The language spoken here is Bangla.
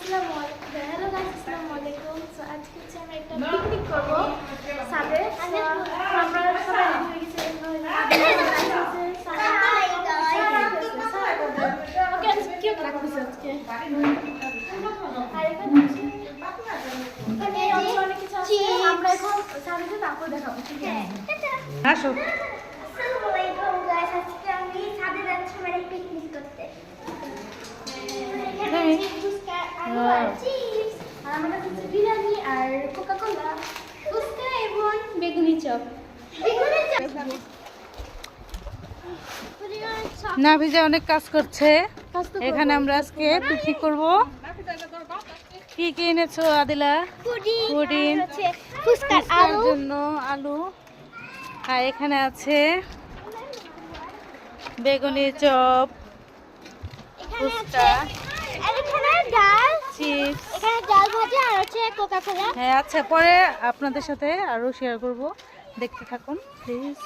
আসসালামু আলাইকুম। হ্যালো গাইস, আসসালামু আলাইকুম। সো আজকে হচ্ছে আমি একটা পিকনিক করব সাথে। আমরা সবাই রেডি হয়ে গেছি। ওকে, কিউট লাগতেছে আজকে। আর এখানে অনেক কিছু আছে। আমরা এখন সামনে তারপর দেখাবো, ঠিক আছে? আসো। আসসালামু আলাইকুম গাইস, আজকে আমি ছাদে যাচ্ছি মানে পিকনিক করতে। বিরিয়ানি আর কোকা কোলা, ফুচকা এবং বেগুনি চপ। নাভিজা অনেক কাজ করছে। এখানে আমরা আজকে পিকনিক করব। কি কি এনেছো আদিলা? পুডিং, ফুচকার ফুচকার আলু, জন্য আলু, আর এখানে আছে বেগুনি চপ, ফুচকা, এখানে ডাল, চিপস। এখানে ডাল ভাজা আর হচ্ছে কোকা কোলা। হ্যাঁ, আচ্ছা, পরে আপনাদের সাথে আরো শেয়ার করব, দেখতে থাকুন প্লিজ।